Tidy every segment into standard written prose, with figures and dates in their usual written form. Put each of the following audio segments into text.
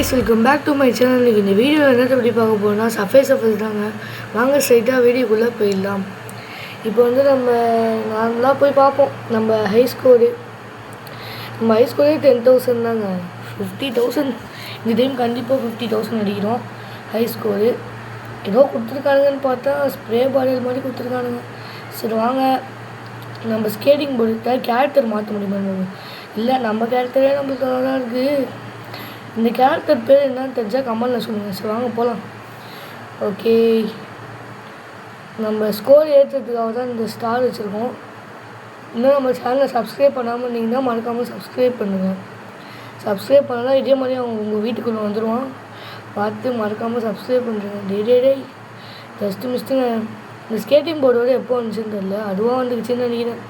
Guys, welcome back to my channel. இந்த video என்னத்தை பற்றி பார்க்க போகிறோம்னா சஃபேஸ் தாங்க. வாங்க ஸ்ட்ரைட்டாக வீடியோக்குள்ளே போயிடலாம். இப்போ நம்ம நார்மலாக போய் பார்ப்போம். நம்ம ஹை ஸ்கோரே 10,000 தாங்க. 50,000 இந்த டைம் கண்டிப்பாக 50,000 அடிக்கிறோம். ஹை ஸ்கோரு ஏதோ கொடுத்துருக்கானுங்கன்னு பார்த்தா ஸ்ப்ரே பாட்டில் மாதிரி கொடுத்துருக்கானுங்க. சரி வாங்க, நம்ம ஸ்கேட்டிங் போர்டு கேரக்டர் மாற்ற முடியுமா? இல்லை, நம்ம கேரக்டரே நம்மளுக்கு தான் இருக்குது. இந்த கேரக்டர் பேர் என்னன்னு தெரிஞ்சால் கமெண்டில் சொல்லுங்கள். சரி வாங்க போகலாம். ஓகே, நம்ம ஸ்கோர் ஏற்றுறதுக்காக தான் இந்த ஸ்டார் வச்சுருக்கோம். இன்னும் நம்ம சேனலை சப்ஸ்கிரைப் பண்ணாமல் இருந்தீங்கன்னா மறக்காமல் சப்ஸ்கிரைப் பண்ணுங்கள். சப்ஸ்கிரைப் பண்ணலாம் இதே மாதிரி அவங்க உங்கள் வீட்டுக்குள்ளே வந்துடுவான். பார்த்து மறக்காமல் சப்ஸ்கிரைப் பண்ணுறேங்க. டே ஜஸ்ட்டு மிஸ்ட்டுங்க. இந்த ஸ்கேட்டிங் போர்டோட எப்போ வந்துச்சுன்னு தெரியல, அதுவாக வந்துக்குச்சுன்னு நினைக்கிறேன்.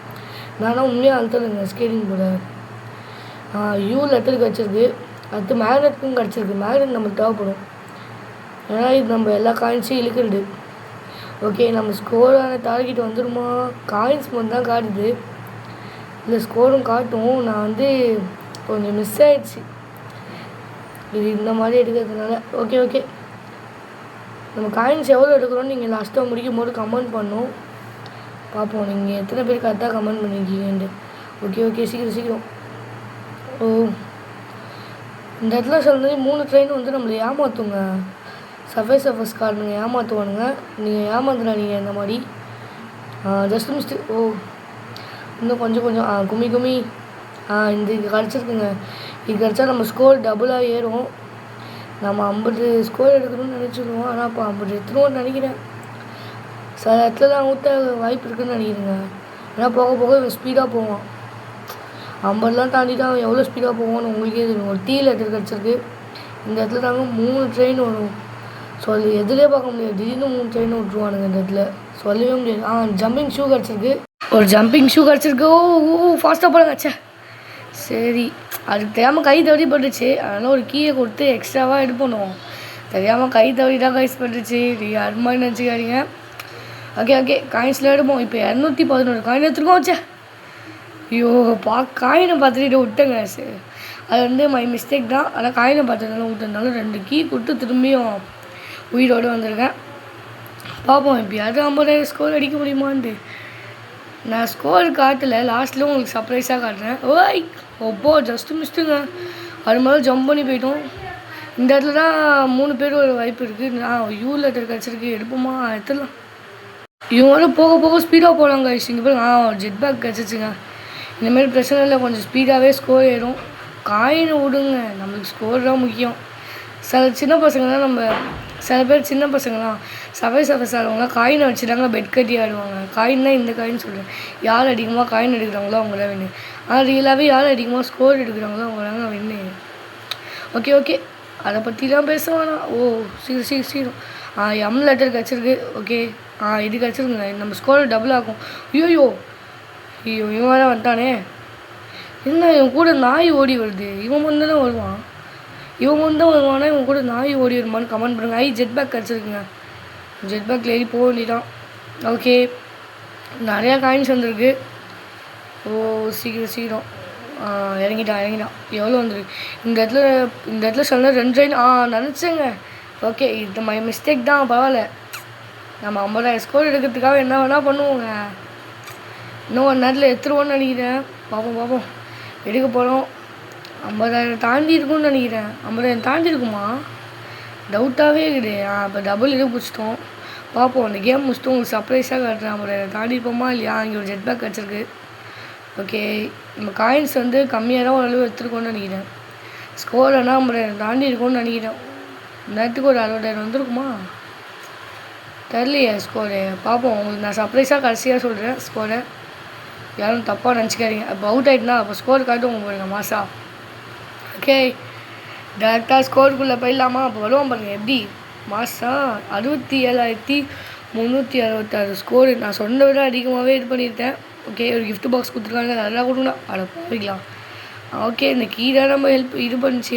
நானும் உண்மையாக அழுத்தலைங்க ஸ்கேட்டிங் போர்டை. யூ லெட்டருக்கு வச்சுருக்கு. அடுத்து மேக்னெட்டுக்கும் கிடச்சிருக்கு. மேக்னெட் நமக்கு தேவைப்படும், ஏன்னா இது நம்ம எல்லா காயின்ஸையும் இழுக்கிறது. ஓகே, நம்ம ஸ்கோரான டார்கெட் வந்துடுமா? காயின்ஸ் மட்டும் தான் காட்டுது, இல்லை ஸ்கோரும் காட்டும். நான் கொஞ்சம் மிஸ் ஆகிடுச்சு இது இந்த மாதிரி எடுக்கிறதுனால. ஓகே, நம்ம காயின்ஸ் எவ்வளோ எடுக்கிறோன்னு நீங்கள் லாஸ்ட்டாக முடிக்கும் போது கமெண்ட் பண்ணணும். பார்ப்போம் நீங்கள் எத்தனை பேர் கரெக்டாக கமெண்ட் பண்ணியிருக்கீங்கன்ட்டு. ஓகே, சீக்கிரம். ஓ, இந்த இடத்துல சொல்கிறது 3 ட்ரெயின் நம்மளை ஏமாற்றுங்க. சஃபேஸ் காரனுங்க ஏமாற்றுவானுங்க. நீங்கள் ஏமாத்துறாதீங்க இந்த மாதிரி. Just mistake. ஓ, இன்னும் கொஞ்சம் கும்மி இது கிடச்சிருக்குங்க. இது கிடச்சா நம்ம ஸ்கோர் டபுளாக ஏறும். நம்ம 50 ஸ்கோர் எடுக்கணும்னு நினச்சிடுவோம், ஆனால் இப்போ 50 எடுத்துருவோம்னு நினைக்கிறேன். சில இடத்துல தான் ஊற்ற வாய்ப்பு இருக்குதுன்னு நினைக்கிறேங்க. ஆனால் போக ஸ்பீடாக போவான். 50 தாண்டி தான் எவ்வளோ ஸ்பீடாக போவோம்னு உங்களுக்கே தெரியும். ஒரு லெட்டர் கிடச்சிருக்கு. இந்த இடத்துல தாங்க 3 ட்ரெயின் வரும். எதுலேயே பார்க்க முடியாது. திடீர்னு 3 ட்ரெயின் விட்ருவானுங்க இந்த இடத்துல, சொல்லவே முடியாது. ஜம்பிங் ஷூ கிடச்சிருக்கு. ஒரு ஜம்பிங் ஷூ கிடச்சிருக்கு. ஓ ஃபாஸ்ட்டாக போகிறாங்க. சரி, அதுக்கு தெரியாமல் கை தவறி பட்டுச்சு. அதனால் ஒரு கீயை கொடுத்து எக்ஸ்ட்ராவாக எடுப்பணும். தெரியாமல் கை தவறி தான் கைஸ் பட்டுச்சு. நீங்கள் அது மாதிரி நினச்சிக்காதீங்க. ஓகே, காயின்ஸில் எடுப்போம். இப்போ 211 காயின் எடுத்துருக்கோம். ஐயோ, காயினை பார்த்துட்டு விட்டேங்க. சரி, அது மை மிஸ்டேக் தான். ஆனால் காயினை பார்த்ததுனால விட்டதுனால 2 கீ கொடுத்து திரும்பியும் உயிரோடு வந்திருக்கேன். பார்ப்போம் இப்போ யாரும் 50,000 ஸ்கோர் அடிக்க முடியுமான்ட்டு. நான் ஸ்கோர் காட்டலை, லாஸ்ட்டில் உங்களுக்கு சர்ப்ரைஸாக காட்டுறேன். ஓய் ஒப்போ ஜஸ்ட்டு மிஸ்ட்டுங்க. அது மாதிரி ஜம்ப் பண்ணி போயிட்டோம். இந்த இடத்துல தான் 3 பேர் ஒரு வாய்ப்பு இருக்குது. நான் யூ லெட்டர் கிடச்சிருக்கு, எடுப்போமா? எடுத்துடலாம். இவங்க போக ஸ்பீடாக போகலாங்க. இங்கே போய் ஜெட் பேக் கிடச்சிச்சுங்க. இந்தமாரி பிரச்சனை இல்லை, கொஞ்சம் ஸ்பீடாகவே ஸ்கோர் ஏறும். காயினை விடுங்க, நம்மளுக்கு ஸ்கோர் தான் முக்கியம். சில பேர் சின்ன பசங்களாம் சஃபேஸ் ஆடுவாங்களாம் காயினை வச்சுட்டாங்க பெட் கட்டி ஆடுவாங்க. காயின்னா இந்த காயின் சொல்கிறேன். யார் அதிகமாக காயின் எடுக்கிறாங்களோ அவங்க தான் வின்னு. ஆனால் ரியலாகவே யார் அதிகமாக ஸ்கோர் எடுக்கிறாங்களோ அவங்க தாங்க வின்னு. ஓகே, அதை பற்றி தான் பேச வேணாம். ஓ சீக்கிரம். எம் லெட்டர் கிடச்சிருக்கு. ஓகே, இது கிடச்சிருங்க. நம்ம ஸ்கோர் டபுள் ஆகும். ஐயோ இவன் தான் வந்துட்டானே. என்ன இவன் கூட நாய் ஓடி வருது? இவன் வந்து தான் வருவான். இவன் கூட நாய் ஓடி வருமானு கமெண்ட் பண்ணுங்க. Jet back கிடச்சிருக்குங்க. ஜெட் பேக்கில் ஏறி போக வேண்டியதான். ஓகே, நிறையா காயின்ஸ் வந்துருக்கு. ஓ சீக்கிரம். இறங்கிட்டான். எவ்வளோ வந்துருக்கு இந்த இடத்துல சொன்ன 2 ட்ரெயின் நினச்சேங்க. ஓகே, இது மை மிஸ்டேக் தான். பரவாயில்ல, நம்ம 50,000 ஸ்கோர் எடுக்கிறதுக்காக என்ன வேணால் பண்ணுவோங்க. இன்னும் 1 நேரத்தில் எடுத்துருவோன்னு நினைக்கிறேன். பார்ப்போம். எடுக்க போகிறோம். 50,000 தாண்டி இருக்கும்னு நினைக்கிறேன். 50,000 தாண்டி இருக்குமா? டவுட்டாகவே இருக்குது. இப்போ டபுள் இது பிடிச்சிட்டோம். பார்ப்போம். அந்த கேம் முடிச்சிட்டு உங்களுக்கு சர்ப்ரைஸாக காட்டுறேன். 50,000 தாண்டி இருப்போமா இல்லையா? இங்கே ஒரு ஜெட் பேக் கிடச்சிருக்கு. ஓகே, நம்ம காயின்ஸ் கம்மியாக தான் ஓரளவு எடுத்துருக்கோன்னு நினைக்கிறேன். ஸ்கோர் ஆனால் 50,000 தாண்டி இருக்கும்னு நினைக்கிறேன். நேரத்துக்கு ஒரு 60,000 வந்துருக்குமா தெரியலையே ஸ்கோரு. பார்ப்போம், உங்களுக்கு நான் சர்ப்ரைஸாக கடைசியாக சொல்கிறேன் ஸ்கோரை. யாரும் தப்பாக நினச்சிக்காதீங்க. அப்போ அவுட் ஆகிட்டுனா அப்போ ஸ்கோர் காட்டும் பாருங்க மாசா. ஓகே, டேரெக்டாக ஸ்கோருக்குள்ளே போயிடலாமா? அப்போ வருவோம் பாருங்கள் எப்படி மாசா. 67,366 ஸ்கோரு. நான் சொன்னதை விட அதிகமாகவே இது பண்ணியிருக்கேன். ஓகே, ஒரு கிஃப்ட் பாக்ஸ் கொடுத்துருக்காங்க, அதெல்லாம் கொடுங்கண்ணா. அதை போய்க்கலாம். ஓகே, இந்த கீ தான் நம்ம இது பண்ணிச்சு.